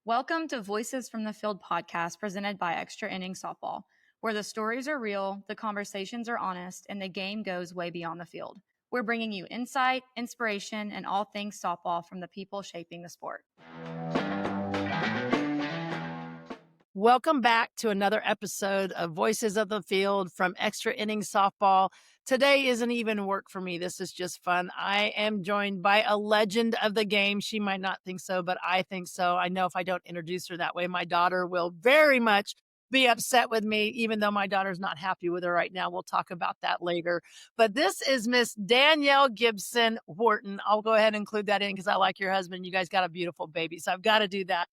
Welcome to Voices from the Field podcast presented by Extra Innings Softball, where the stories are real, the conversations are honest, and the game goes way beyond the field. We're bringing you insight, inspiration, and all things softball from the people shaping the sport. Welcome back to another episode of Voices of the Field from Extra Innings Softball. Today isn't even work for me. This is just fun. I am joined by a legend of the game. She might not think so, but I think so. I know if I don't introduce her that way, my daughter will very much be upset with me, even though my daughter's not happy with her right now. We'll talk about that later. But this is Miss Danielle Gibson Whorton. I'll go ahead and include that in because I like your husband. You guys got a beautiful baby, so I've got to do that.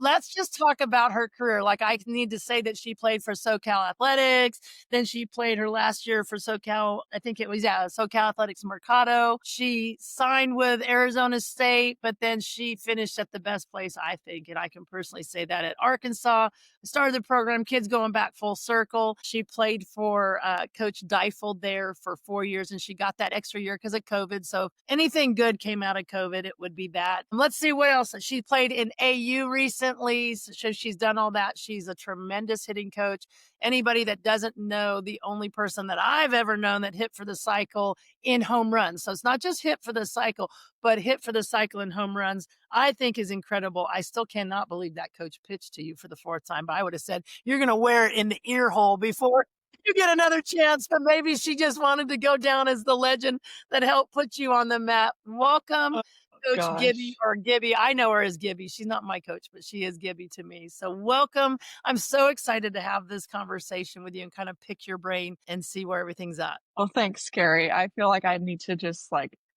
Let's just talk about her career. Like, I need to say that she played for SoCal Athletics. Then she played her last year for SoCal, I think it was, SoCal Athletics Mercado. She signed with Arizona State, but then she finished at the best place, I think. And I can personally say that at Arkansas. Started the program, kids going back full circle. She played for Coach Deifeld there for 4 years, and she got that extra year because of COVID. So anything good came out of COVID, it would be that. Let's see what else. She played in AU recently, so she's done all that. She's a tremendous hitting coach. Anybody that doesn't know, the only person that I've ever known that hit for the cycle in home runs. So it's not just hit for the cycle, but hit for the cycle in home runs, I think is incredible. I still cannot believe that coach pitched to you for the fourth time, but I would have said, you're going to wear it in the ear hole before you get another chance. But maybe she just wanted to go down as the legend that helped put you on the map. Welcome, Coach Gibby, or Gibby. I know her as Gibby. She's not my coach, but she is Gibby to me. So welcome. I'm so excited to have this conversation with you and kind of pick your brain and see where everything's at. Well, thanks, Carrie. I feel like I need to just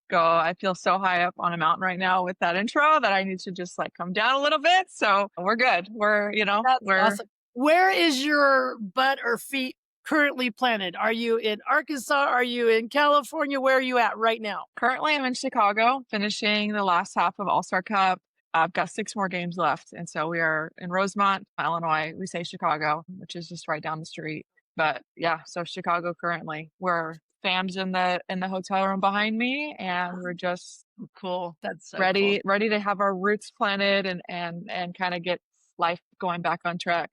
go. I feel so high up on a mountain right now with that intro that I need to just come down a little bit. So we're good. We're awesome. Where is your butt or feet currently planted? Are you in Arkansas? Are you in California? Where are you at right now? Currently, I'm in Chicago, finishing the last half of All-Star Cup. I've got 6 more games left. And so we are in Rosemont, Illinois. We say Chicago, which is just right down the street. But yeah, so Chicago currently. We're fans in the hotel room behind me, and we're just cool. That's so ready cool. to have our roots planted and kind of get life going back on track.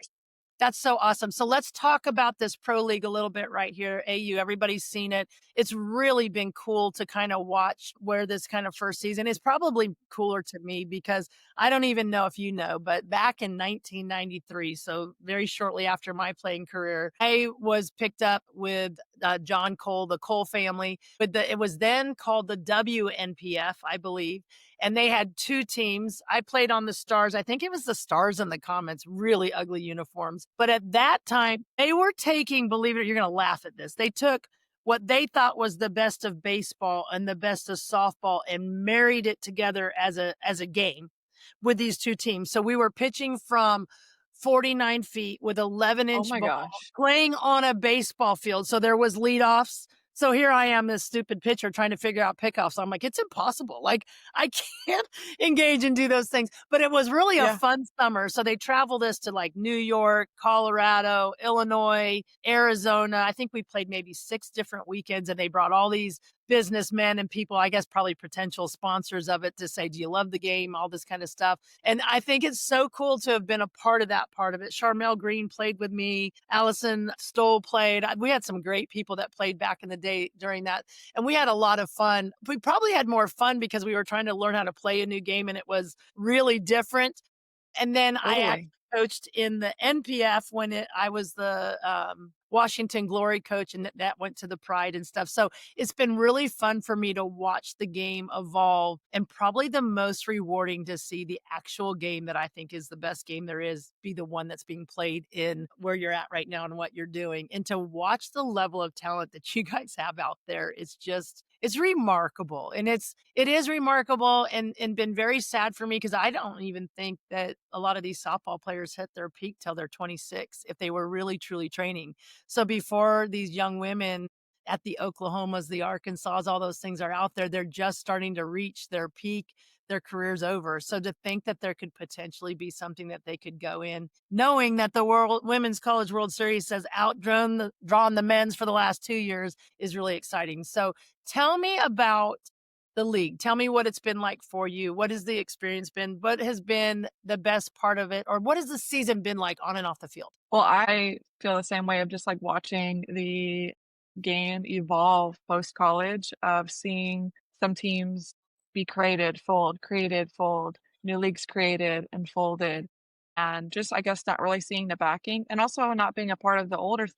That's so awesome. So let's talk about this pro league a little bit right here. AU, everybody's seen it. It's really been cool to kind of watch where this kind of first season is. Probably cooler to me because I don't even know if you know, but back in 1993, so very shortly after my playing career, I was picked up with John Cole, the Cole family. But it was then called the WNPF, I believe. And they had 2 teams. I played on the Stars. I think it was the Stars and the Comets, really ugly uniforms. But at that time, they were taking, believe it, you're going to laugh at this. They took what they thought was the best of baseball and the best of softball and married it together as a game with these 2 teams. So we were pitching from 49 feet with 11-inch ball, playing on a baseball field. So there was leadoffs. So here I am, this stupid pitcher trying to figure out pickoffs. I'm like, it's impossible. Like, I can't engage and do those things. But it was really a fun summer. So they traveled us to New York, Colorado, Illinois, Arizona. I think we played maybe 6 different weekends, and they brought all these businessmen and people, I guess probably potential sponsors of it, to say, do you love the game? All this kind of stuff. And I think it's so cool to have been a part of that part of it. Charmel Green played with me. Allison Stoll played. We had some great people that played back in the day during that. And we had a lot of fun. We probably had more fun because we were trying to learn how to play a new game, and it was really different. And then I actually coached in the NPF when I was the Washington Glory coach, and that went to the Pride and stuff. So it's been really fun for me to watch the game evolve, and probably the most rewarding to see the actual game that I think is the best game there is be the one that's being played in where you're at right now and what you're doing. And to watch the level of talent that you guys have out there, it's remarkable. And it is remarkable and been very sad for me because I don't even think that a lot of these softball players hit their peak till they're 26 if they were really, truly training. So before these young women at the Oklahomas, the Arkansas, all those things are out there, they're just starting to reach their peak. Their career's over. So to think that there could potentially be something that they could go in, knowing that the Women's College World Series has drawn the men's for the last 2 years, is really exciting. So tell me about the league. Tell me what it's been like for you. What has the experience been? What has been the best part of it? Or what has the season been like on and off the field? Well, I feel the same way of just like watching the game evolve post college, of seeing some teams be created, fold, new leagues created and folded. And just, I guess, not really seeing the backing, and also not being a part of the older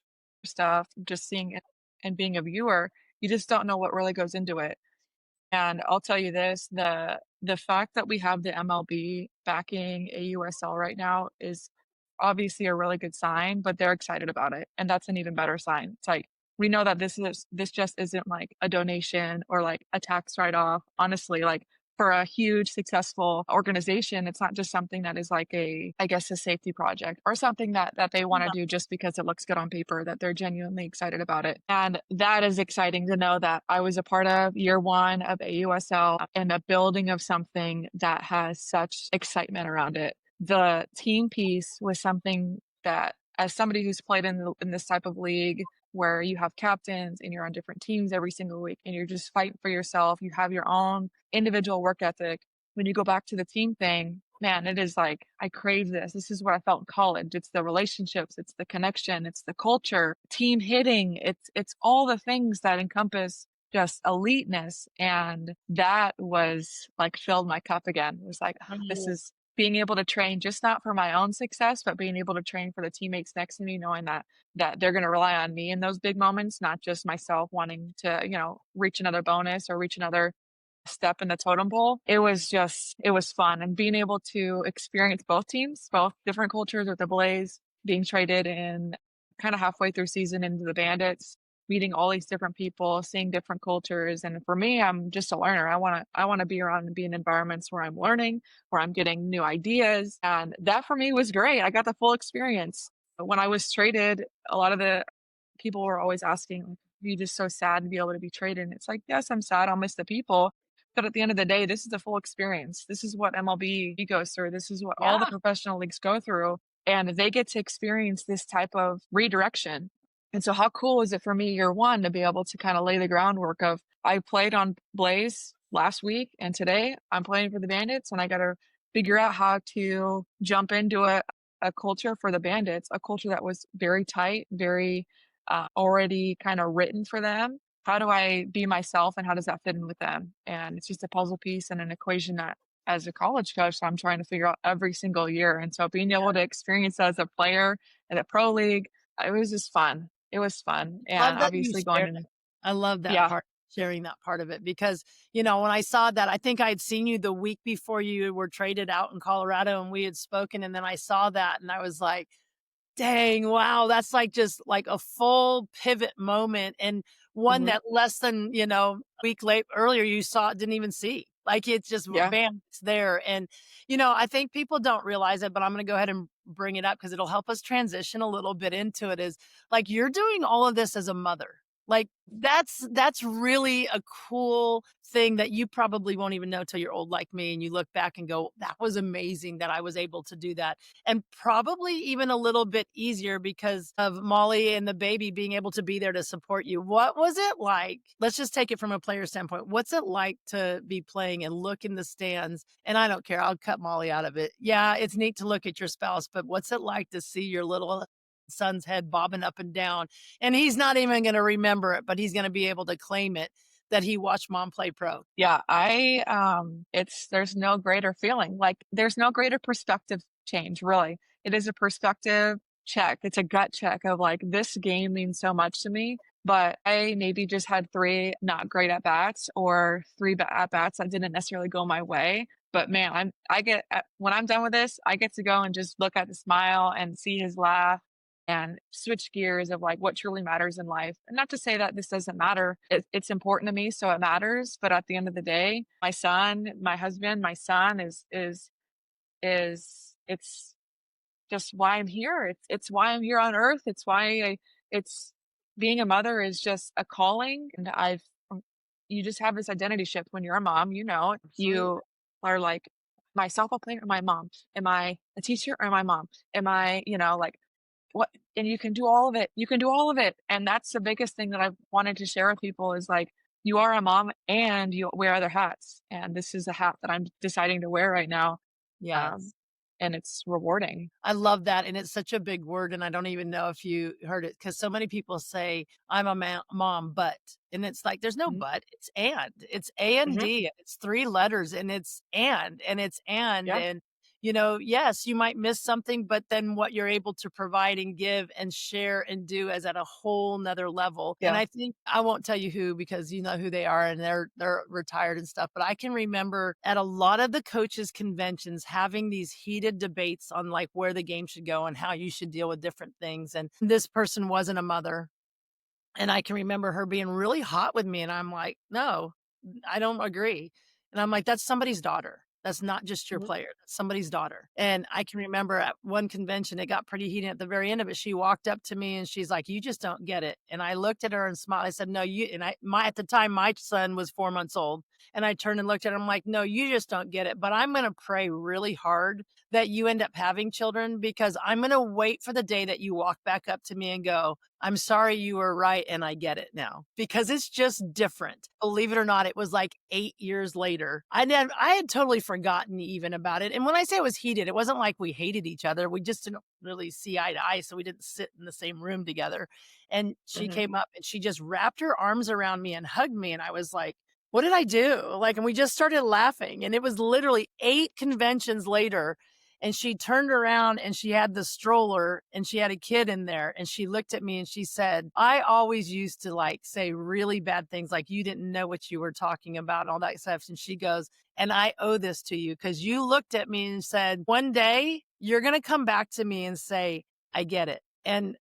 stuff, just seeing it and being a viewer. You just don't know what really goes into it. And I'll tell you this, the fact that we have the MLB backing AUSL right now is obviously a really good sign, but they're excited about it. And that's an even better sign. It's like, we know that this just isn't like a donation or like a tax write-off. Honestly, like, for a huge successful organization, it's not just something that is like I guess, a safety project or something that they want to do just because it looks good on paper, that they're genuinely excited about it. And that is exciting to know that I was a part of year one of AUSL and the building of something that has such excitement around it. The team piece was something that, as somebody who's played in this type of league where you have captains and you're on different teams every single week and you're just fighting for yourself, you have your own individual work ethic. When you go back to the team thing, man, it is like, I crave this. This is what I felt in college. It's the relationships, it's the connection, it's the culture, team hitting, it's all the things that encompass just eliteness. And that was like, filled my cup again. It was like, this is being able to train, just not for my own success, but being able to train for the teammates next to me, knowing that they're going to rely on me in those big moments, not just myself wanting to, reach another bonus or reach another step in the totem pole. It was fun. And being able to experience both teams, both different cultures, with the Blaze being traded in kind of halfway through season into the Bandits, meeting all these different people, seeing different cultures. And for me, I'm just a learner. I want to be around and be in environments where I'm learning, where I'm getting new ideas. And that for me was great. I got the full experience. When I was traded, a lot of the people were always asking, are you just so sad to be able to be traded? And it's like, yes, I'm sad. I'll miss the people. But at the end of the day, this is the full experience. This is what MLB goes through. This is what all the professional leagues go through. And they get to experience this type of redirection. And so how cool is it for me, year one, to be able to kind of lay the groundwork of, I played on Blaze last week and today I'm playing for the Bandits, and I got to figure out how to jump into a culture for the Bandits, a culture that was very tight, very already kind of written for them. How do I be myself, and how does that fit in with them? And it's just a puzzle piece and an equation that, as a college coach, I'm trying to figure out every single year. And so being able to experience that as a player in a pro league, it was just fun. It was fun. And obviously going in. I love that part, sharing that part of it, because, when I saw that, I think I had seen you the week before you were traded out in Colorado, and we had spoken, and then I saw that and I was like, dang, wow, that's like just like a full pivot moment, and one that less than, a week earlier you didn't even see. Like, it's just bam, it's there. And, I think people don't realize it, but I'm going to go ahead and bring it up because it'll help us transition a little bit into it, is like, you're doing all of this as a mother. Like, that's really a cool thing that you probably won't even know till you're old like me, and you look back and go, that was amazing that I was able to do that. And probably even a little bit easier because of Molly and the baby being able to be there to support you. What was it like? Let's just take it from a player standpoint. What's it like to be playing and look in the stands? And I don't care, I'll cut Molly out of it. Yeah, it's neat to look at your spouse, but what's it like to see your little son's head bobbing up and down? And he's not even going to remember it, but he's going to be able to claim it that he watched mom play pro. Yeah, there's no greater feeling. Like, there's no greater perspective change, really. It is a perspective check. It's a gut check of like, this game means so much to me, but I maybe just had 3 not great at bats, or 3 at bats that didn't necessarily go my way. But man, when I'm done with this, I get to go and just look at the smile and see his laugh and switch gears of like what truly matters in life. And not to say that this doesn't matter. It's important to me, so it matters. But at the end of the day, my son, my husband, my son is it's just why I'm here. It's why I'm here on earth. It's being a mother is just a calling. And you just have this identity shift when you're a mom, you are like, my softball player or my mom? Am I a teacher or my mom? Am I, like, what? And you can do all of it. You can do all of it. And that's the biggest thing that I've wanted to share with people is like, you are a mom and you wear other hats. And this is a hat that I'm deciding to wear right now. Um, Yes. and it's rewarding. I love that, and it's such a big word, and I don't even know if you heard it because so many people say, "I'm a mom, but," and it's like, there's no Mhm. but, it's and. It's A-N-D, it's 3 letters, and it's and it's Yeah. and, yes, you might miss something, but then what you're able to provide and give and share and do is at a whole 'nother level, and Yeah. I think I won't tell you who because you know who they are and they're retired and stuff, but I can remember at a lot of the coaches' conventions having these heated debates on, like, where the game should go and how you should deal with different things, and this person wasn't a mother, and I can remember her being really hot with me, and I'm like, "No, I don't agree." And I'm like, "That's somebody's daughter. That's not just your Mhm. player. That's somebody's daughter." And I can remember at one convention, it got pretty heated at the very end of it. She walked up to me and she's like, "You just don't get it." And I looked at her and smiled. I said, "No, you," and at the time, my son was 4 months old. And I turned and looked at her. I'm like, "No, you just don't get it. But I'm going to pray really hard that you end up having children because I'm going to wait for the day that you walk back up to me and go, 'I'm sorry, you were right and I get it now,' because it's just different." Believe it or not, it was like 8 years later. I had totally forgotten even about it. And when I say it was heated, it wasn't like we hated each other. We just didn't really see eye to eye, so we didn't sit in the same room together. And she Mhm. came up and she just wrapped her arms around me and hugged me, and I was like, "What did I do?" Like, and we just started laughing, and it was literally 8 conventions later, and she turned around and she had the stroller and she had a kid in there, and she looked at me and she said, "I always used to, like, say really bad things, like you didn't know what you were talking about and all that stuff." And she goes, "And I owe this to you because you looked at me and said, 'One day you're going to come back to me and say, I get it.'" And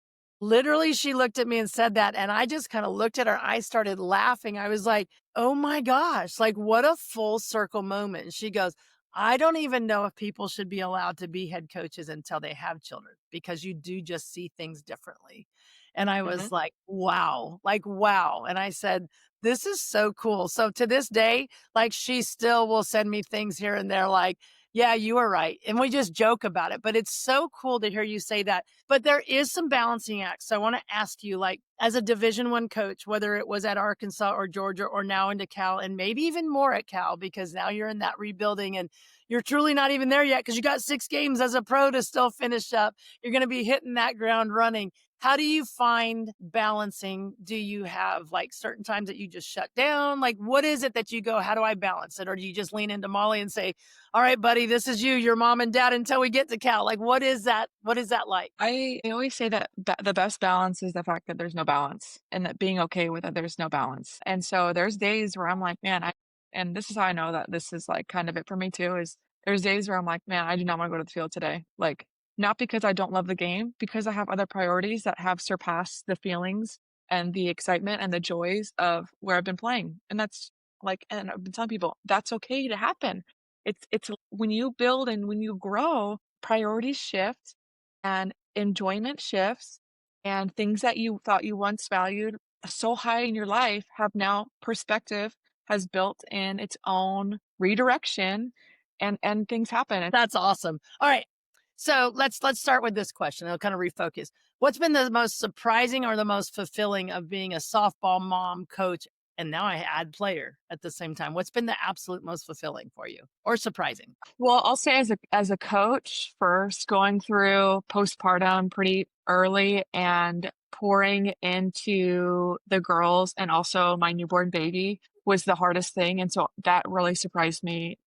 literally she looked at me and said that, and I just kind of looked at her. I started laughing. I was like, "Oh my gosh, like what a full circle moment." And she goes, "I don't even know if people should be allowed to be head coaches until they have children because you do just see things differently." And I was Mhm. like, wow, like, wow. And I said, "This is so cool." So to this day, like, she still will send me things here and there like, "Yeah, you were right." And we just joke about it. But it's so cool to hear you say that. But there is some balancing acts. So I want to ask you, like, as a Division I coach, whether it was at Arkansas or Georgia or now into Cal, and maybe even more at Cal, because now you're in that rebuilding and you're truly not even there yet because you got 6 games as a pro to still finish up. You're going to be hitting that ground running. How do you find balancing? Do you have like certain times that you just shut down? Like, what is it that you go, how do I balance it? Or do you just lean into Molly and say, "All right, buddy, this is you, your mom and dad until we get to Cal"? Like, what is that? What is that like? I always say that the best balance is the fact that there's no balance and that being okay with that there's no balance. And so there's days where I'm like, man, and this is how I know that this is like kind of it for me too, is there's days where I'm like, man, I do not want to go to the field today. Like, not because I don't love the game, because I have other priorities that have surpassed the feelings and the excitement and the joys of where I've been playing. And that's like, and I've been telling people that's okay to happen. It's when you build and when you grow, priorities shift and enjoyment shifts, and things that you thought you once valued so high in your life have now perspective has built in its own redirection, and things happen. That's awesome. All right. So let's start with this question. I'll kind of refocus. What's been the most surprising or the most fulfilling of being a softball mom, coach, and now I add player at the same time? What's been the absolute most fulfilling for you or surprising? Well, I'll say as a coach, first going through postpartum pretty early and pouring into the girls and also my newborn baby was the hardest thing. And so that really surprised me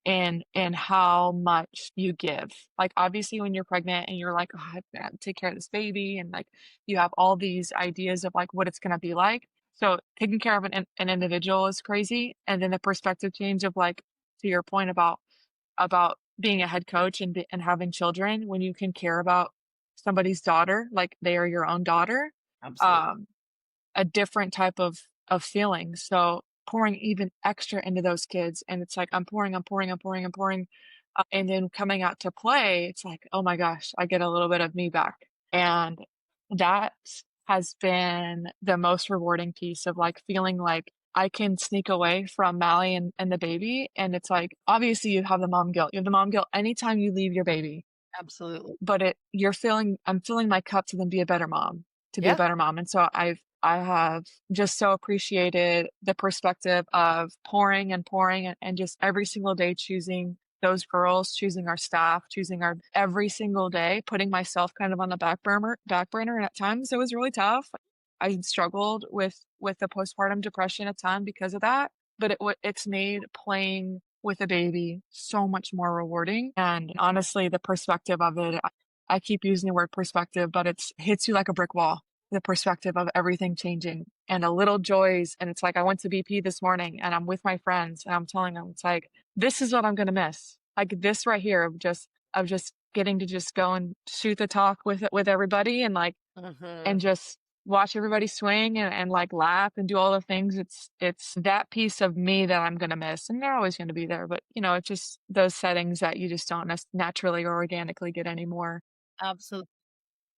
in how much you give. Like, obviously, when you're pregnant and you're like, "Oh, I have to take care of this baby," and like you have all these ideas of like what it's gonna be like. So taking care of an individual is crazy. And then the perspective change of like to your point about being a head coach and having children when you can care about somebody's daughter like they are your own daughter. Absolutely. Um, a different type of feeling. So pouring even extra into those kids, and it's like I'm pouring, I'm pouring, I'm pouring, I'm pouring, and then coming out to play, it's like, oh my gosh, I get a little bit of me back, and that has been the most rewarding piece of like feeling like I can sneak away from Mally and the baby, and it's like obviously you have the mom guilt. You have the mom guilt anytime you leave your baby, Absolutely. but I'm filling my cup to then be a better mom, to be a Yeah. better mom. And so I have just so appreciated the perspective of pouring and pouring and just every single day choosing those girls, choosing our staff, choosing our every single day, putting myself kind of on the back burner. And at times it was really tough. I struggled with the postpartum depression a ton because of that, but it's made playing with a baby so much more rewarding. And honestly, the perspective of it, I keep using the word perspective, but it's hits you like a brick wall, the perspective of everything changing and the little joys. And it's like, I went to BP this morning and I'm with my friends and I'm telling them, it's like, this is what I'm going to miss. Like this right here of just getting to just go and shoot the talk with everybody and like, and just watch everybody swing and like laugh and do all the things. It's that piece of me that I'm going to miss, and they're always going to be there. But it's just those settings that you just don't naturally or organically get anymore. Absolutely.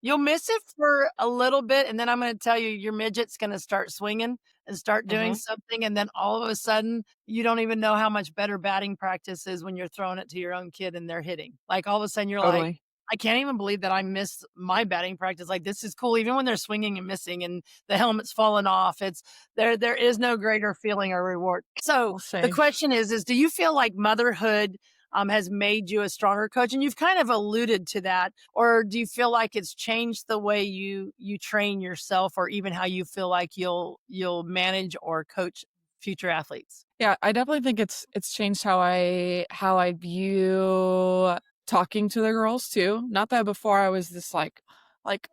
You'll miss it for a little bit, and then I'm gonna tell you, your midget's gonna start swinging and start doing Hmm. something, and then all of a sudden, you don't even know how much better batting practice is when you're throwing it to your own kid and they're hitting. Like, all of a sudden, you're like, Totally. "I can't even believe that I missed my batting practice, like, this is cool," even when they're swinging and missing and the helmet's falling off, it's there is no greater feeling or reward. So, We'll the see. question is do you feel like motherhood, has made you a stronger coach? And you've kind of alluded to that. Or do you feel like it's changed the way you train yourself, or even how you feel like you'll manage or coach future athletes? Yeah, I definitely think it's changed how I view talking to the girls too. Not that before I was this like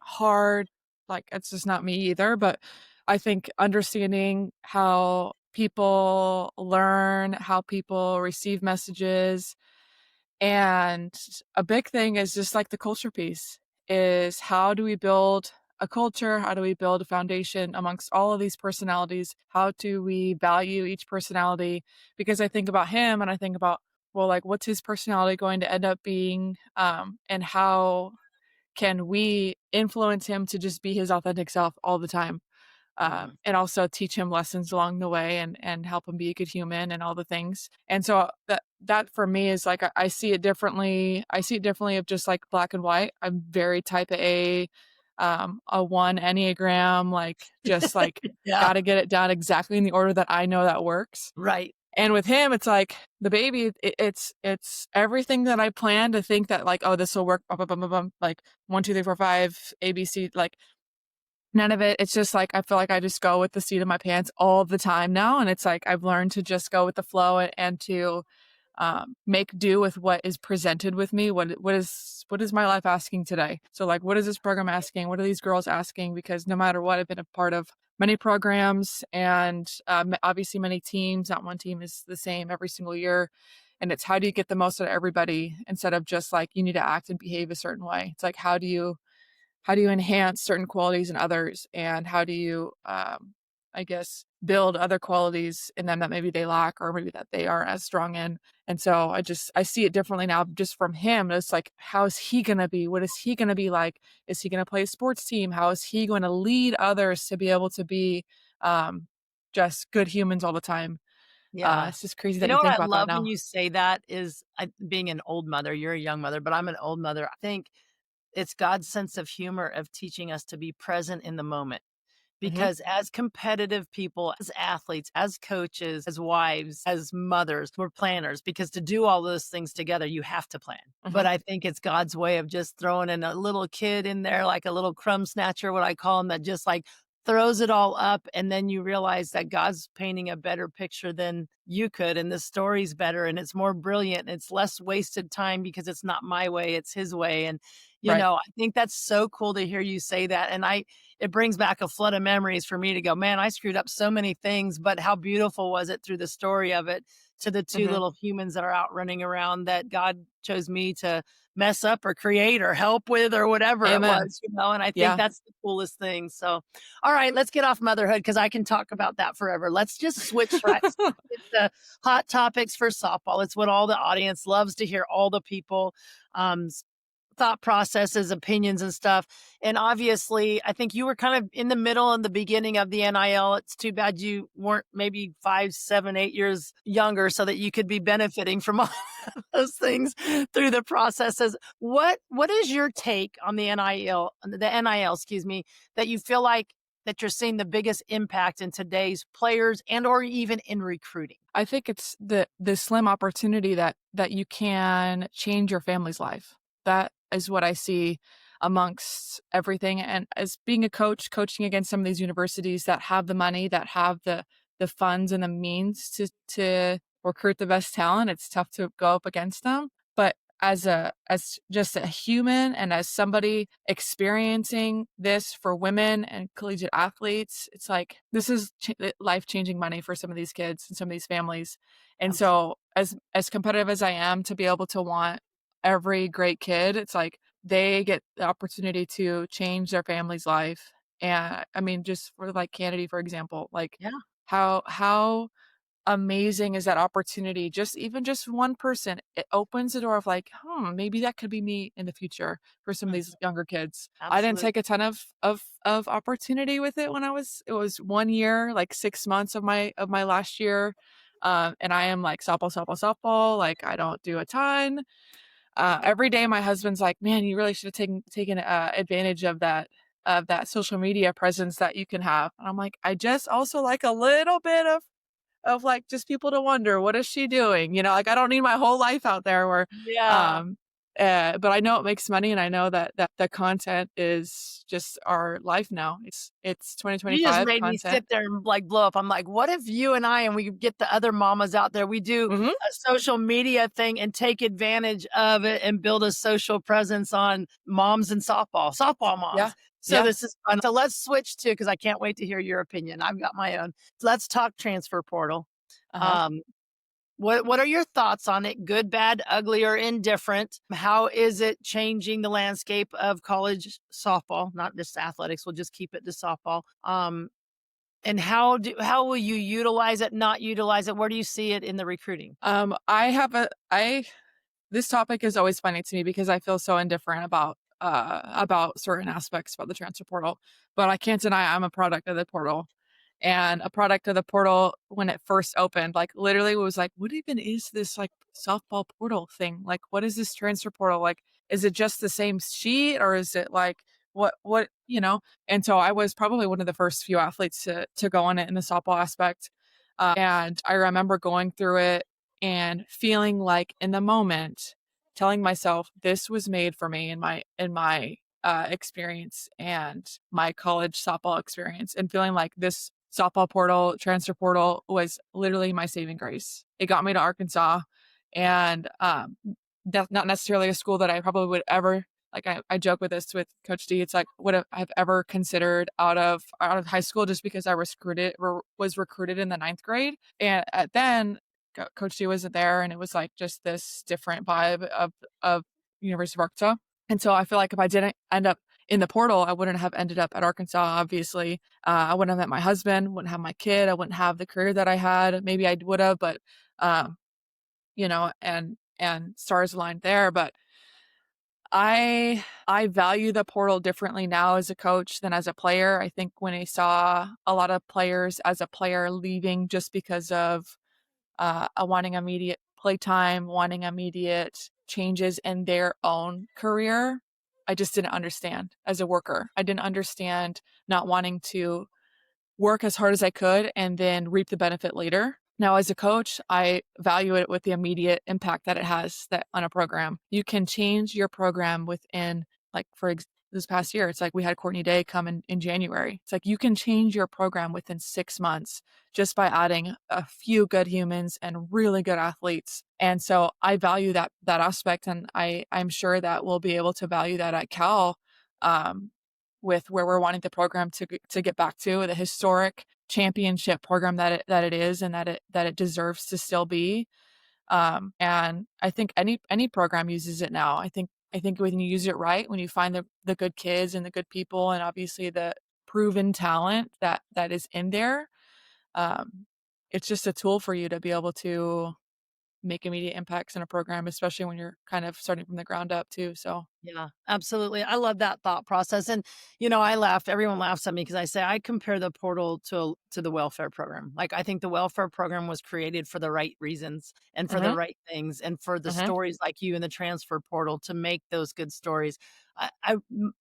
hard, like it's just not me either, but I think understanding how people learn, how people receive messages, and a big thing is just like the culture piece is how do we build a culture? How do we build a foundation amongst all of these personalities? How do we value each personality? Because I think about him and I think about, well, like what's his personality going to end up being? And how can we influence him to just be his authentic self all the time? And also teach him lessons along the way and help him be a good human and all the things. And so that for me is like, I see it differently. I see it differently of just like black and white. I'm very type a 1 Enneagram, like just like Yeah, got to get it done exactly in the order that I know that works. right. And with him, it's like the baby, it's everything that I plan to think that like, oh, this will work, bum, bum, bum, bum, bum, like 1, 2, 3, 4, 5, ABC, like none of it. It's just like I feel like I just go with the seat of my pants all the time now, and it's like I've learned to just go with the flow and to make do with what is presented with me. What is my life asking today? So like, what is this program asking? What are these girls asking? Because no matter what, I've been a part of many programs and obviously many teams. Not one team is the same every single year. And it's how do you get the most out of everybody instead of just like you need to act and behave a certain way. It's like how do you enhance certain qualities in others, and how do you I guess build other qualities in them that maybe they lack or maybe that they aren't as strong in. And so I see it differently now just from him. It's like, how is he going to be? What is he going to be like? Is he going to play a sports team? How is he going to lead others to be able to be just good humans all the time? Yeah. It's just crazy You that know you what think I about that love when now. you say that is being an old mother. You're a young mother, but I'm an old mother. I think it's God's sense of humor of teaching us to be present in the moment. Hmm. Because as competitive people, as athletes, as coaches, as wives, as mothers, we're planners, because to do all those things together, you have to plan. But Hmm. I think it's God's way of just throwing in a little kid in there, like a little crumb snatcher, what I call him, that just like throws it all up. And then you realize that God's painting a better picture than you could. And the story's better and it's more brilliant. And it's less wasted time because it's not my way, it's his way. And, Right. I think that's so cool to hear you say that. And it brings back a flood of memories for me to go, man, I screwed up so many things, but how beautiful was it through the story of it, to the two Hmm. little humans that are out running around that God chose me to mess up or create or help with or whatever it Amen. was, and I think Yeah. that's the coolest thing. So, all right, let's get off motherhood because I can talk about that forever. Let's just switch tracks. It's hot topics for softball. It's what all the audience loves to hear, all the people. Um, thought processes, opinions, and stuff. And obviously, I think you were kind of in the middle and the beginning of the NIL. It's too bad you weren't maybe 5, 7, 8 years younger so that you could be benefiting from all of those things through the processes. What is your take on the NIL, excuse me, that you feel like that you're seeing the biggest impact in today's players and or even in recruiting? I think it's the slim opportunity that you can change your family's life. That is what I see amongst everything. And as being a coach, coaching against some of these universities that have the money, that have the funds and the means to recruit the best talent, it's tough to go up against them. But as just a human and as somebody experiencing this for women and collegiate athletes, it's like this is life-changing money for some of these kids and some of these families. And so as competitive as I am to be able to want every great kid, it's like they get the opportunity to change their family's life. And I mean, just for like Kennedy, for example, like how amazing is that opportunity? Just one person, it opens the door of like, maybe that could be me in the future for some of these younger kids. Absolutely. I didn't take a ton of opportunity with it when it was 1 year, like 6 months of my last year. And I am like softball. Like I don't do a ton. Every day my husband's like, man, you really should have taken advantage of that social media presence that you can have. And I'm like, I just also like a little bit of like just people to wonder, what is she doing? You know, like I don't need my whole life out there where, but I know it makes money, and I know that the content is just our life now. It's 2025 You just made me content. sit there and like blow up. I'm like, what if you and we get the other mamas out there, we do a social media thing and take advantage of it and build a social presence on moms and softball moms. Yeah. So this is fun. So let's switch to, because I can't wait to hear your opinion. I've got my own. Let's talk transfer portal. What are your thoughts on it? Good, bad, ugly, or indifferent? How is it changing the landscape of college softball? Not just athletics. We'll just keep it to softball. And how will you utilize it, not utilize it? Where do you see it in the recruiting? This topic is always funny to me because I feel so indifferent about certain aspects about the transfer portal, but I can't deny I'm a product of the portal. And a product of the portal when it first opened, like literally was like, what even is this like softball portal thing? Like, what is this transfer portal? Like, is it just the same sheet, or is it like what, you know? And so I was probably one of the first few athletes to go on it in the softball aspect. And I remember going through it and feeling like in the moment, telling myself this was made for me in my experience and my college softball experience, and feeling like this softball portal, transfer portal was literally my saving grace. It got me to Arkansas, and that's not necessarily a school that I probably would ever, like I joke with this with Coach D. It's like, would I've ever considered out of high school, just because I was recruited in the 9th grade. And then Coach D wasn't there, and it was like just this different vibe of University of Arkansas. And so I feel like if I didn't end up in the portal, I wouldn't have ended up at Arkansas, obviously. I wouldn't have met my husband, wouldn't have my kid, I wouldn't have the career that I had. Maybe I would have, but you know, and stars aligned there. But I value the portal differently now as a coach than as a player. I think when I saw a lot of players as a player leaving just because of wanting immediate playtime, wanting immediate changes in their own career, I just didn't understand as a worker. I didn't understand not wanting to work as hard as I could and then reap the benefit later. Now, as a coach, I value it with the immediate impact that it has on a program. You can change your program within, like, this past year, it's like we had Courtney Day come in January. It's like you can change your program within 6 months just by adding a few good humans and really good athletes. And so I value that aspect, and I'm sure that we'll be able to value that at Cal, with where we're wanting the program to get back to, the historic championship program that it is, and that it deserves to still be. And I think any program uses it now. I think when you use it right, when you find the good kids and the good people, and obviously the proven talent that is in there, it's just a tool for you to be able to make immediate impacts in a program, especially when you're kind of starting from the ground up too. So Yeah, absolutely. I love that thought process. And, I laugh, everyone laughs at me because I say I compare the portal to the welfare program. Like, I think the welfare program was created for the right reasons and for the Mm-hmm. right things and for the Mm-hmm. stories like you in the transfer portal to make those good stories.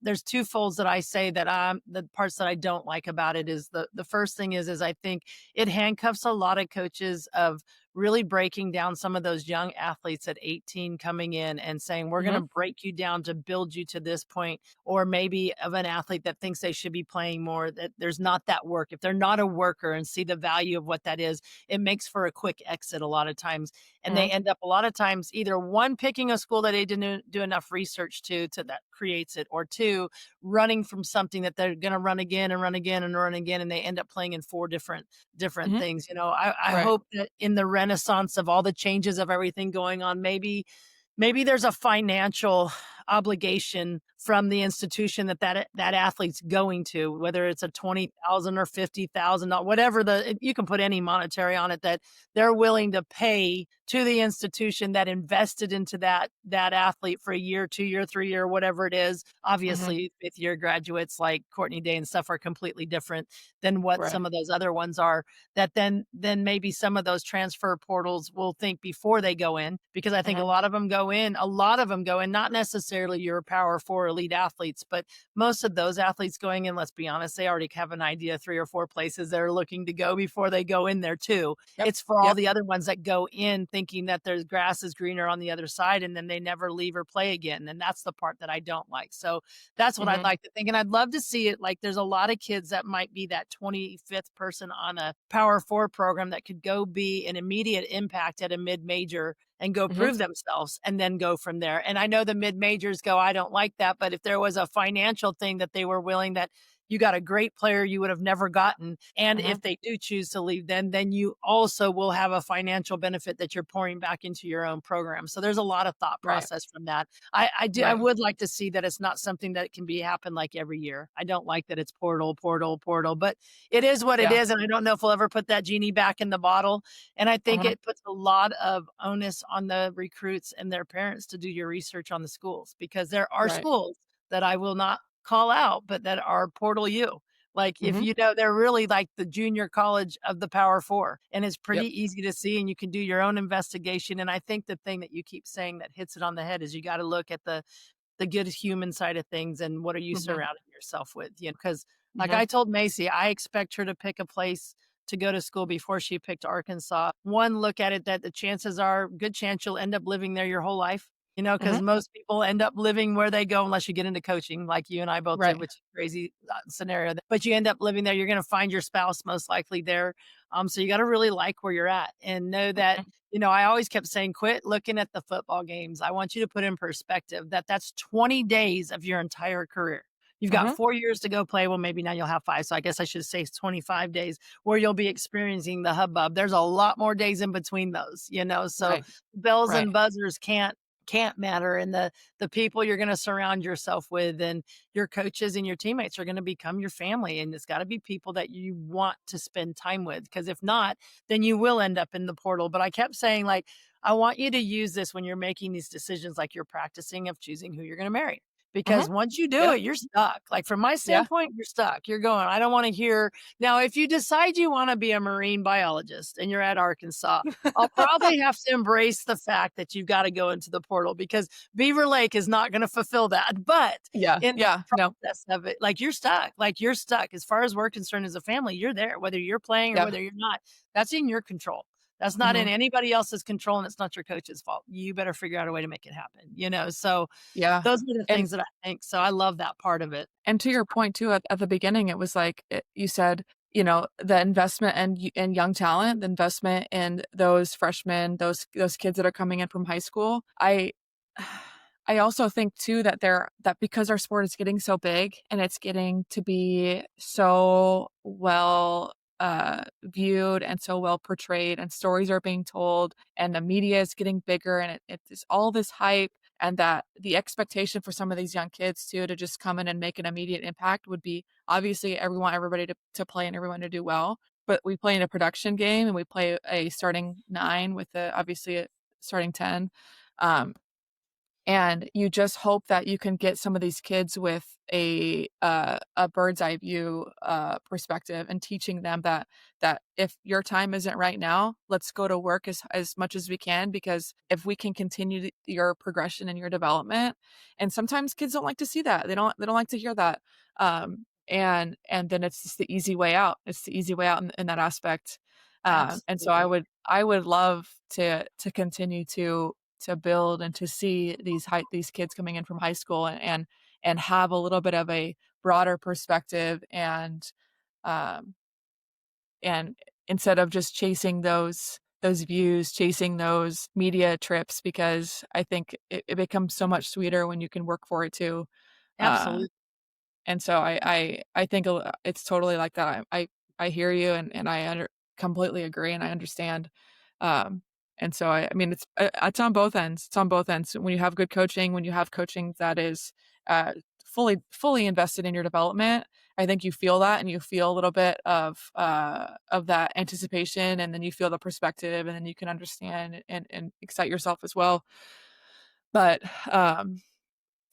There's two folds that I say that the parts that I don't like about it is the first thing is I think it handcuffs a lot of coaches of really breaking down some of those young athletes at 18 coming in and saying, we're going Mm-hmm. to break you down to build you to this point. Or maybe of an athlete that thinks they should be playing more, that there's not that work. If they're not a worker and see the value of what that is, it makes for a quick exit a lot of times. And Mm-hmm. they end up a lot of times either one, picking a school that they didn't do enough research to that creates it, or two, running from something that they're going to run again and run again and run again. And they end up playing in four different Mm-hmm. things. I Right. hope that in the renaissance of all the changes of everything going on, maybe there's a financial obligation from the institution that athlete's going to, whether it's a 20,000 or 50,000, whatever you can put any monetary on it, that they're willing to pay to the institution that invested into that athlete for a year, 2 year, 3 year, whatever it is. Mm-hmm. Obviously, fifth year graduates like Courtney Day and stuff are completely different than what Right. some of those other ones are. That then maybe some of those transfer portals will think before they go in, because I think Mm-hmm. a lot of them go in, not necessarily your power four elite athletes, but most of those athletes going in, let's be honest, they already have an idea 3 or 4 places they're looking to go before they go in there too. Yep. It's for all Yep. the other ones that go in thinking that there's grass is greener on the other side, and then they never leave or play again. And that's the part that I don't like. So that's what I'd Mm-hmm. like to think. And I'd love to see it. Like, there's a lot of kids that might be that 25th person on a power four program that could go be an immediate impact at a mid-major and go Mm-hmm. prove themselves and then go from there. And I know the mid-majors go, I don't like that. But if there was a financial thing that they were willing, that you got a great player you would have never gotten, and Mm-hmm. if they do choose to leave, then you also will have a financial benefit that you're pouring back into your own program. So there's a lot of thought Right. process from that. I Right. would like to see that it's not something that can be happen like every year. I don't like that it's portal, but it is what it Yeah. is. And I don't know if we'll ever put that genie back in the bottle. And I think Mm-hmm. it puts a lot of onus on the recruits and their parents to do your research on the schools, because there are Right. schools that I will not call out, but that are portal U. Like, if Mm-hmm. they're really like the junior college of the Power Four, and it's pretty Yep. easy to see, and you can do your own investigation. And I think the thing that you keep saying that hits it on the head is you got to look at the good human side of things, and what are you Mm-hmm. surrounding yourself with? Because like Mm-hmm. I told Macy, I expect her to pick a place to go to school before she picked Arkansas. One, look at it that the chances are good chance you'll end up living there your whole life. Mm-hmm. Because most people end up living where they go unless you get into coaching, like you and I both did, Right. which is a crazy scenario. But you end up living there. You're going to find your spouse most likely there. So you got to really like where you're at and know that, Mm-hmm. I always kept saying, quit looking at the football games. I want you to put in perspective that that's 20 days of your entire career. You've got Mm-hmm. 4 years to go play. Well, maybe now you'll have 5. So I guess I should say it's 25 days where you'll be experiencing the hubbub. There's a lot more days in between those, So Right. bells Right. and buzzers can't matter. And the people you're going to surround yourself with, and your coaches and your teammates, are going to become your family. And it's got to be people that you want to spend time with, because if not, then you will end up in the portal. But I kept saying, like, I want you to use this when you're making these decisions, like you're practicing of choosing who you're going to marry. Mm-hmm. Because once you do Yeah. it, you're stuck. Like, from my Yeah. standpoint, you're stuck. You're going, I don't want to hear. Now, if you decide you want to be a marine biologist and you're at Arkansas, I'll probably have to embrace the fact that you've got to go into the portal, because Beaver Lake is not going to fulfill that. But Yeah. in Yeah. the No. process of it, like, you're stuck. Like, you're stuck. As far as we're concerned as a family, you're there, whether you're playing or Yeah. whether you're not. That's in your control. That's not Mm-hmm. in anybody else's control, and it's not your coach's fault. You better figure out a way to make it happen. So Yeah. those are the And things that I think. So I love that part of it. And to your point too, at the beginning, it was like you said, the investment in young talent, the investment in those freshmen, those kids that are coming in from high school. I also think too that because our sport is getting so big and it's getting to be so well viewed and so well portrayed, and stories are being told, and the media is getting bigger, and it's all this hype, and that the expectation for some of these young kids too to just come in and make an immediate impact would be, obviously everybody to play and everyone to do well, but we play in a production game and we play a starting 9 with obviously a starting 10. And you just hope that you can get some of these kids with a bird's eye view perspective, and teaching them that if your time isn't right now, let's go to work as much as we can, because if we can continue your progression and your development. And sometimes kids don't like to see that. They don't like to hear that. And then it's just the easy way out. It's the easy way out in that aspect. And so Absolutely. I would love to continue to build and to see these kids coming in from high school, and have a little bit of a broader perspective, um and instead of just chasing those views, chasing those media trips, because I think it becomes so much sweeter when you can work for it too. Uh Absolutely. and so I think it's totally like that. I hear you, and completely agree, and I understand. Um, and so I mean, it's on both ends. It's on both ends. When you have good coaching, when you have coaching that is fully invested in your development, I think you feel that, and you feel a little bit of that anticipation, and then you feel the perspective, and then you can understand and excite yourself as well. But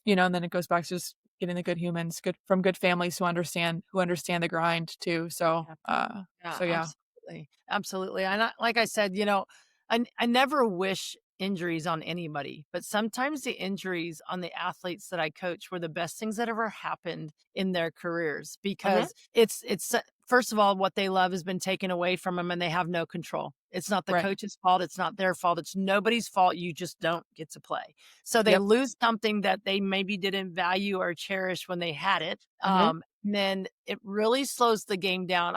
and then it goes back to just getting the good humans, from good families who understand the grind too. So, Yeah, so yeah. absolutely. Absolutely. And like I said, I never wish injuries on anybody, but sometimes the injuries on the athletes that I coach were the best things that ever happened in their careers, Mhm. because first of all, what they love has been taken away from them and they have no control. It's not the Right. coach's fault. It's not their fault. It's nobody's fault. You just don't get to play. So they Yep. lose something that they maybe didn't value or cherish when they had it. Mhm. Then it really slows the game down.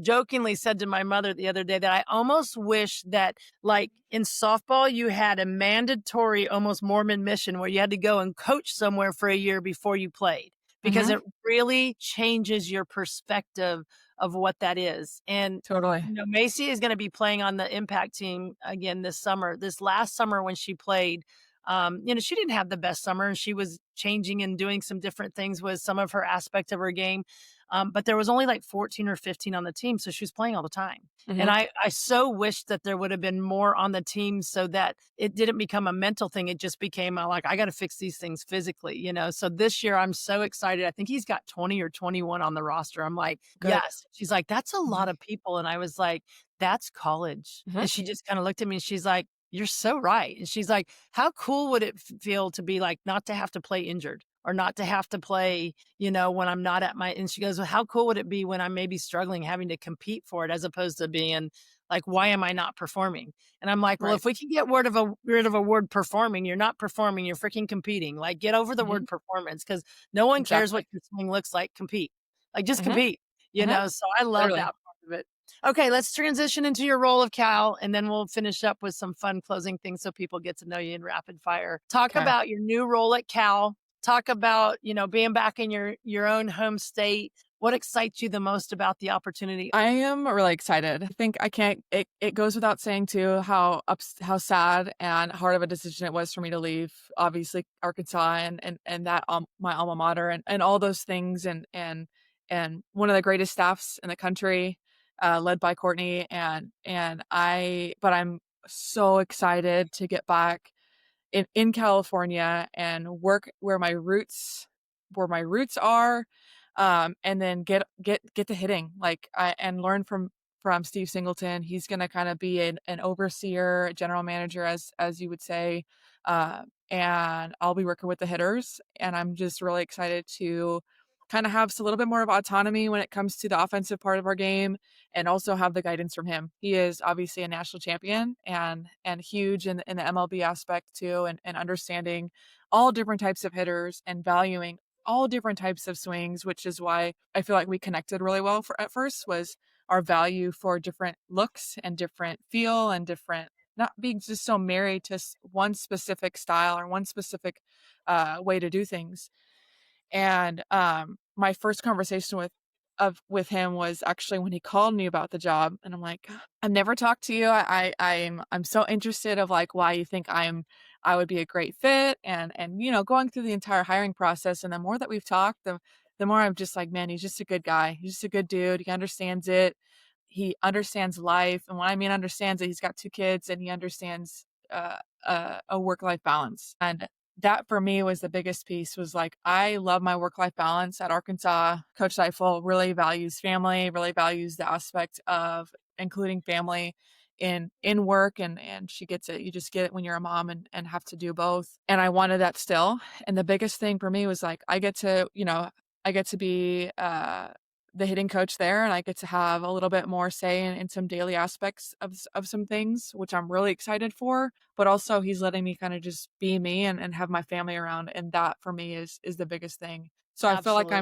Jokingly said to my mother the other day that I almost wish that, like in softball, you had a mandatory, almost Mormon mission where you had to go and coach somewhere for a year before you played, because Mhm. it really changes your perspective of what that is. And Totally. Macy is going to be playing on the impact team again this summer. This last summer when she played, she didn't have the best summer, and she was changing and doing some different things with some of her aspect of her game. But there was only like 14 or 15 on the team, so she was playing all the time. And Mhm. I so wish that there would have been more on the team so that it didn't become a mental thing. It just became like, I got to fix these things physically. So this year I'm so excited. I think he's got 20 or 21 on the roster. I'm like, Good. yes. She's like, that's a lot Mhm. of people. And I was like, that's college. Mhm. And she just kind of looked at me and she's like, you're so right. And she's like, how cool would it feel to be like, not to have to play injured, or not to have to play, when I'm not and she goes, well, how cool would it be when I'm maybe struggling, having to compete for it, as opposed to being like, why am I not performing? And I'm like, well, Right. if we can get rid of a word performing, you're not performing, you're freaking competing. Like, get over the Mhm. word performance, because no one cares what Exactly. your swing looks like. Compete. Like, just Mhm. compete, Mhm. So I love Literally. that part of it. Okay, let's transition into your role of Cal, and then we'll finish up with some fun closing things so people get to know you in rapid fire. Talk Okay. about your new role at Cal. Talk about, being back in your own home state. What excites you the most about the opportunity? I am really excited. I think I can't it goes without saying too how sad and hard of a decision it was for me to leave, obviously, Arkansas, and that my alma mater, and all those things, and one of the greatest staffs in the country, led by Courtney, but I'm so excited to get back in California and work where my roots are, and then get to hitting, and learn from Steve Singleton. He's going to kind of be an overseer, general manager, as you would say, and I'll be working with the hitters, and I'm just really excited to kind of have a little bit more of autonomy when it comes to the offensive part of our game, and also have the guidance from him. He is obviously a national champion, and huge in the MLB aspect too, and understanding all different types of hitters and valuing all different types of swings, which is why I feel like we connected really well at first, was our value for different looks and different feel, and different, not being just so married to one specific style or one specific way to do things. And my first conversation with him was actually when he called me about the job, and I'm like, I've never talked to you. I'm so interested of like why you think I would be a great fit, and going through the entire hiring process. And the more that we've talked, the more I'm just like, man, he's just a good guy. He's just a good dude. He understands it. He understands life. And when I mean understands it, he's got 2 kids, and he understands a work-life balance. And that for me was the biggest piece, was like, I love my work-life balance at Arkansas. Coach Seifel really values family, really values the aspect of including family in work, and she gets it. You just get it when you're a mom and have to do both. And I wanted that still. And the biggest thing for me was like, I get to be the hitting coach there, and I get to have a little bit more say in some daily aspects of some things, which I'm really excited for. But also he's letting me kind of just be me and have my family around. And that for me is the biggest thing. So I feel like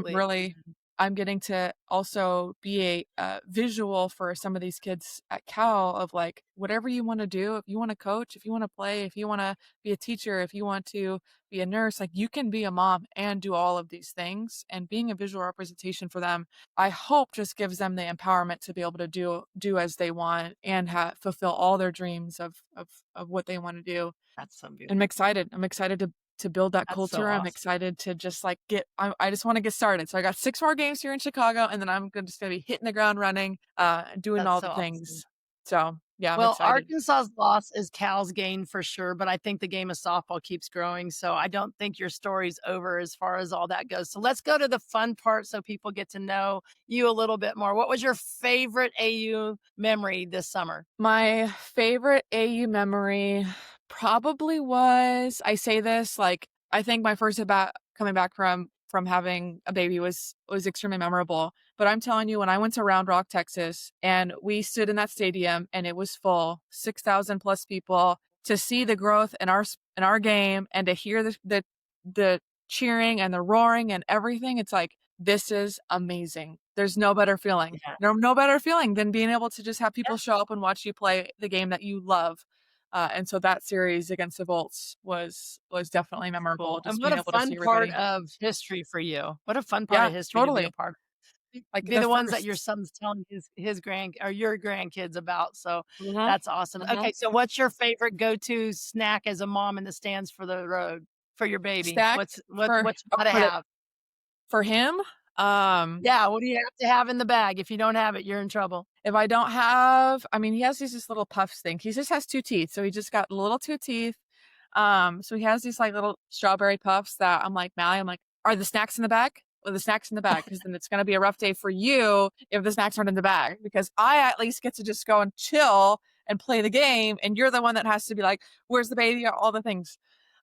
I'm getting to also be a visual for some of these kids at Cal of like, whatever you want to do, if you want to coach, if you want to play, if you want to be a teacher, if you want to be a nurse, like you can be a mom and do all of these things. And being a visual representation for them, I hope just gives them the empowerment to be able to do as they want and fulfill all their dreams of what they want to do. That's so beautiful. And I'm excited to build that culture. So awesome. I'm excited to just like I just want to get started. So I got 6 more games here in Chicago, and then I'm just going to be hitting the ground running, doing all the things. So yeah, I'm excited. Arkansas's loss is Cal's gain for sure, but I think the game of softball keeps growing. So I don't think your story's over as far as all that goes. So let's go to the fun part so people get to know you a little bit more. What was your favorite AU memory this summer? My favorite AU memory probably was, I say this, like, I think my first coming back from having a baby was extremely memorable. But I'm telling you, when I went to Round Rock, Texas, and we stood in that stadium and it was full, 6,000 plus people, to see the growth in our game and to hear the cheering and the roaring and everything, it's like, this is amazing. There's no better feeling. Yeah. No better feeling than being able to just have people show up and watch you play the game that you love. And so that series against the Volts was definitely memorable. Cool. And what a fun part of history for you. What a fun part of history to be a part of. Like be the ones that your son's telling his your grandkids about. So that's awesome. Okay, so what's your favorite go-to snack as a mom in the stands for the road for your baby? What's you gotta have for him? What do you have to have in the bag? If you don't have it, you're in trouble. If I don't have, he has these little puffs thing. He just has 2 teeth. So he just got little 2 teeth. So he has these like little strawberry puffs that I'm like, Mally, are the snacks in the bag? Well, the snacks in the bag, because then it's going to be a rough day for you if the snacks aren't in the bag, because I at least get to just go and chill and play the game. And you're the one that has to be like, where's the baby? All the things.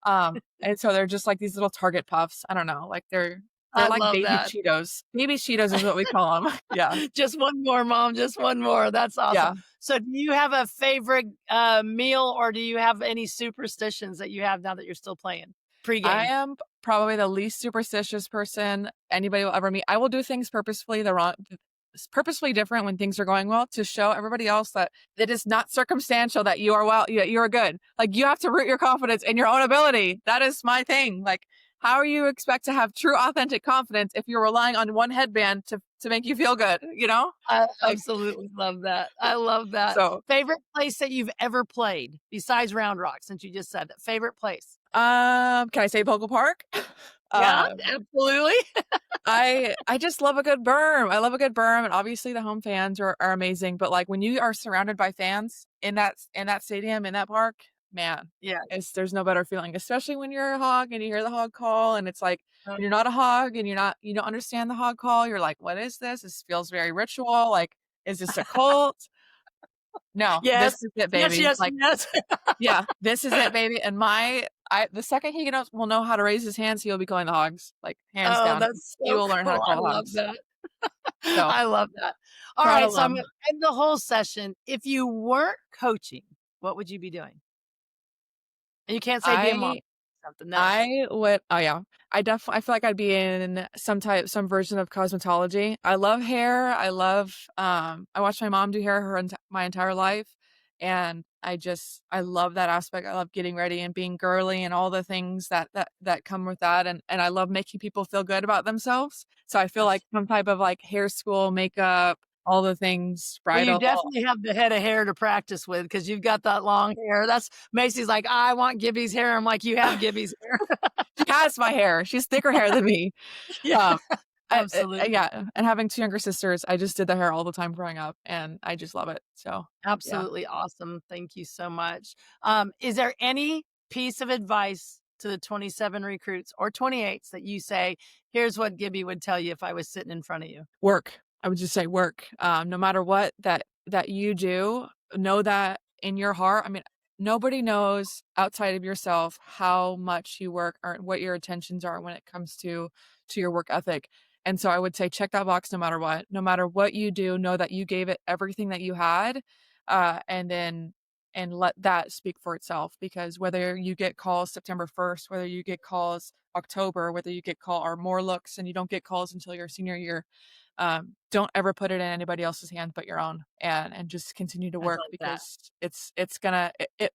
And so they're just like these little Target puffs. I don't know. Like they're like baby Cheetos. Baby Cheetos is what we call them. Yeah. Just one more, Mom. Just one more. That's awesome. Yeah. So do you have a favorite meal, or do you have any superstitions that you have now that you're still playing pre-game? I am probably the least superstitious person anybody will ever meet. I will do things purposefully different when things are going well, to show everybody else that it is not circumstantial that you are well, you're good. Like, you have to root your confidence in your own ability. That is my thing. Like, how are you expect to have true, authentic confidence if you're relying on one headband to make you feel good, I absolutely love that. I love that. So, favorite place that you've ever played besides Round Rock, since you just said that? Favorite place? Can I say Bogle Park? Yeah, absolutely. I just love a good berm. I love a good berm, and obviously the home fans are amazing. But like, when you are surrounded by fans in that stadium, in that park, man, yeah, there's no better feeling, especially when you're a hog and you hear the hog call, and it's like, when you're not a hog and you don't understand the hog call, you're like, what is this? This feels very ritual. Like, is this a cult? No, yes. This is it, baby. Yes. Yeah, this is it, baby. And the second he will know how to raise his hands, he'll be calling the hogs, like, hands down. That's so he will learn how to call I hogs. love that. So, I love that. All right, so I'm going to end the whole session. If you weren't coaching, what would you be doing? And you can't say be a mom. Something. I would. Oh yeah. I feel like I'd be in some version of cosmetology. I love hair. I watched my mom do hair my entire life, and I love that aspect. I love getting ready and being girly and all the things that come with that, and I love making people feel good about themselves. So I feel like some type of like hair school, makeup, all the things. Bridal. Well, you definitely have the head of hair to practice with, because you've got that long hair. That's Macy's like, I want Gibby's hair. I'm like, you have Gibby's hair. She has my hair. She's thicker hair than me. Yeah. Absolutely. Yeah. And having 2 younger sisters, I just did the hair all the time growing up, and I just love it. So Absolutely awesome. Thank you so much. Is there any piece of advice to the 27 recruits or 28s that you say, here's what Gibby would tell you if I was sitting in front of you? work. I would just say work. No matter what that you do, know that in your heart. I mean, nobody knows outside of yourself how much you work or what your intentions are when it comes to your work ethic. And so I would say check that box no matter what. No matter what you do, know that you gave it everything that you had, and let that speak for itself. Because whether you get calls September 1st, whether you get calls October, whether you get call or more looks and you don't get calls until your senior year, don't ever put it in anybody else's hands but your own, and just continue to work, because it's gonna,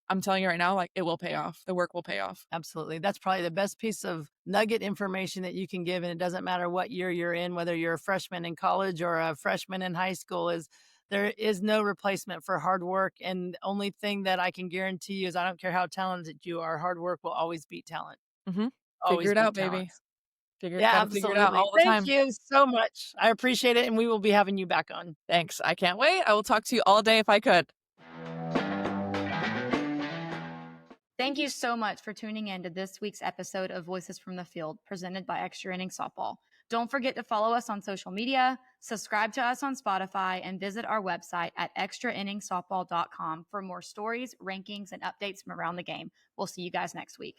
I'm telling you right now, like, it will pay off. The work will pay off. Absolutely. That's probably the best piece of nugget information that you can give. And it doesn't matter what year you're in, whether you're a freshman in college or a freshman in high school, is there is no replacement for hard work. And the only thing that I can guarantee you is I don't care how talented you are, hard work will always beat talent. Figure it out, baby. Yeah, Gotta figure it out absolutely. all the time. Thank you so much. I appreciate it. And we will be having you back on. Thanks. I can't wait. I will talk to you all day if I could. Thank you so much for tuning in to this week's episode of Voices from the Field, presented by Extra Innings Softball. Don't forget to follow us on social media, subscribe to us on Spotify, and visit our website at extrainningssoftball.com for more stories, rankings, and updates from around the game. We'll see you guys next week.